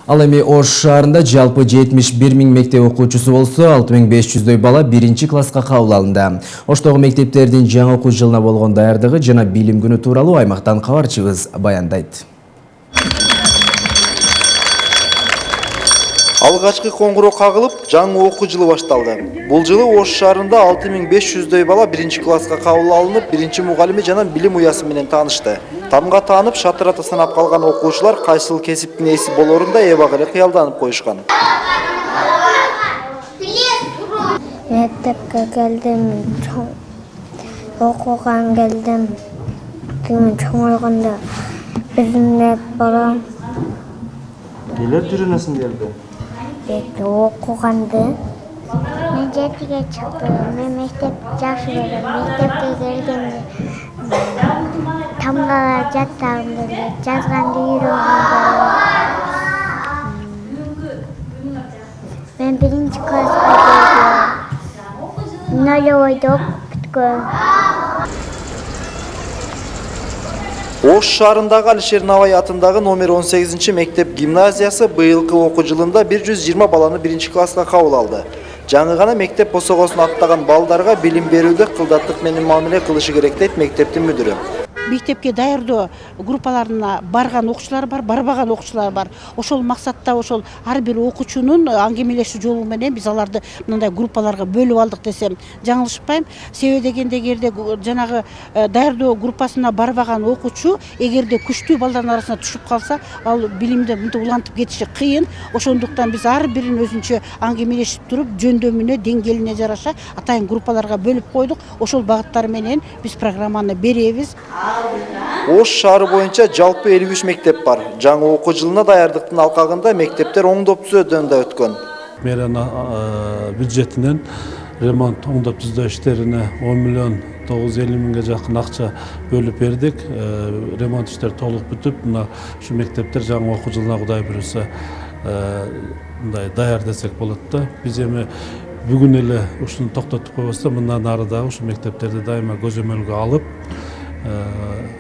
Ал эми Ош шаарында жалпы 71 000 мектеп окуучусу болсо, 6500 бала 1-класска кабыл алынды. Оштогу мектептердин жаңы окуу жылына болгон даярдыгы жана билим күнү тууралуу аймактан кабарчыбыз баяндайт. Алгачкы коңгуроо кагылып, жаңы окуу жылы башталды. Бул жылы Ош шаарында 6500 бала 1-класска кабыл алынып, биринчи мугалими жана билим уясы менен таанышты. Тамга таанып, шатырата санап калган окуучулар кайсыл кесиптин ээси болорунда эбак эле кыялданып коюшкан. Мектепке келдим, окуган келдим. Чоңойгондо бизимде балам. Нелер жүрүнөсүң келди? Окуганды. Мен жетиге чыктым. Мен мектеп жакшы көрөм. Мектепке келгенде тамгалар жаттагым келет, жазганды үйрөнгүм келет. Мен 1-класска келдим. Нолевойду окуткөм. Ош шаарындагы Алишер Навай атындагы номер 18 мектеп гимназиясы быйылкы окуу жылында 120 баланы 1-класска кабыл алды. Жаңы гана мектеп босогосун аттаган балдарга билим берүүдө кылдаттык менен мамиле кылышы керек дейт мектептин мүдүрү. Мектепке даярдоо группаларына барган окуучулар бар, барбаган окуучулар бар. Ошол максатта ошол ар бир окуучунун аңгемелешүү жолу менен биз аларды мындай группаларга бөлүп алдык десем жаңылышпайм. Себеби дегенде эгерде жанагы даярдоо группасына барбаган окуучу эгерде күчтүү балдардын арасына түшүп калса, ал билимди мынтип улантып кетиши кыйын. Ошондуктан биз ар бирин өзүнчө аңгемелешип туруп, жөндөмүнө, деңгээлине жараша атайын группаларга бөлүп койдук. Ошол багыттар менен биз программаны беребиз. Ош шаары боюнча жалпы 53 мектеп бар. Жаңы окуу жылына даярдыктын алкагында мектептер оңдоп түзөөдөн да өткөн. Мэрия бюджетинен ремонт оңдоп түзөө иштерине 10 миллион 950 миңге жакын акча бөлүп бердик. Ремонт иштери толук бүтүп, мына ушу мектептер жаңы окуу жылына Кудай буюрса мындай даяр десек болот да. Биз эми бүгүн эле ушуну токтотуп койбосто, мындан ары дагы ушу мектептерди дайыма көзөмөлгө алып,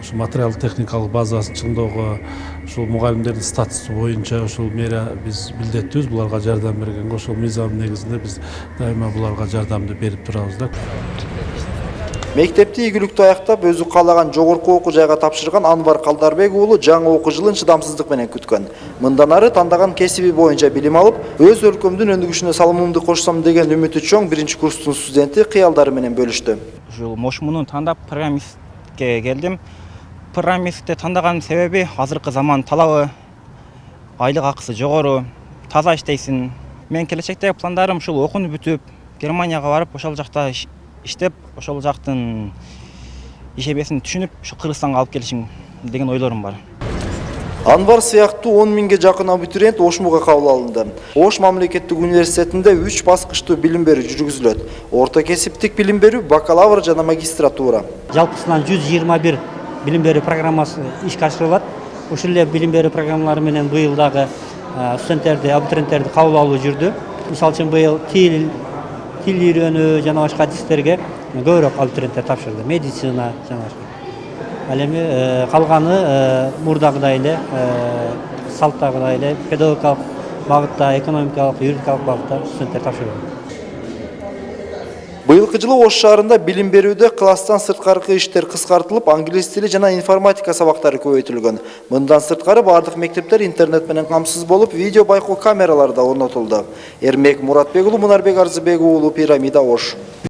ушу материал техникалык базасын чыңдоого, ушул мугалимдердин статусу боюнча ушул мэрия биз милдеттүүбүз буларга жардам бергенге. Ошол мыйзам негизинде биз дайыма буларга жардамды берип турабыз да. Мектепти ийгиликтүү аяктап, өзү каалаган жогорку окуу жайга тапшырган Анвар Калдарбек уулу жаңы окуу жылын чыдамсыздык менен күткөн. Мындан ары тандаган кесиби боюнча билим алып, өз өлкөмдүн өндүгүшүнө салымымды кошсом деген үмүтү чоң 1-курстун студенти кыялдары менен бөлүштү. Ушул мошмуну тандап программистке келдим. Программистти тандаган себеби азыркы заман талабы, айлык акысы жогору, таза иштейсиң. Мен келечектеги пландарым ушул окууну бүтүп, Германияга барып, ошол жакта иштеп, ошол жактын ишебесин түшүнүп, ушу Кыргызстанга алып келишим деген ойлорум бар. Анвар сыяктуу 10 миңге жакын абитуриент Ошмуга кабыл алынды. Ош мамлекеттик университетинде 3 баскычтуу билим берүү жүргүзүлөт. Орто кесиптик билим берүү, бакалавр жана магистратура. Жалпысынан 121 билим берүү программасы ишке ашырылат. Ушул эле билим берүү программалары менен быйыл дагы студенттерди, абитуриенттерди кабыл алуу жүрдү. Мисалы үчүн быйыл тил үйрөнүү жана башка адистерге көбүрөөк абитуриенттер тапшырды. Медицина жана башка. Ал эми калганы мурдагыдай эле, салттагыдай эле педагогикалык багытта, экономикалык, юридикалык багытта студенттер тапшырды. Быйылкы жылы Ош шаарында билим берүүдө класстан сырткаркы иштер кыскартылып, англис тили жана информатика сабактары көбөйтүлгөн. Мындан сырткары бардык мектептер интернет менен камсыз болуп, видео байкоо камералары да орнотулду. Эрмек Муратбек уулу, Мунарбек Арзыбек уулу, Пирамида, Ош.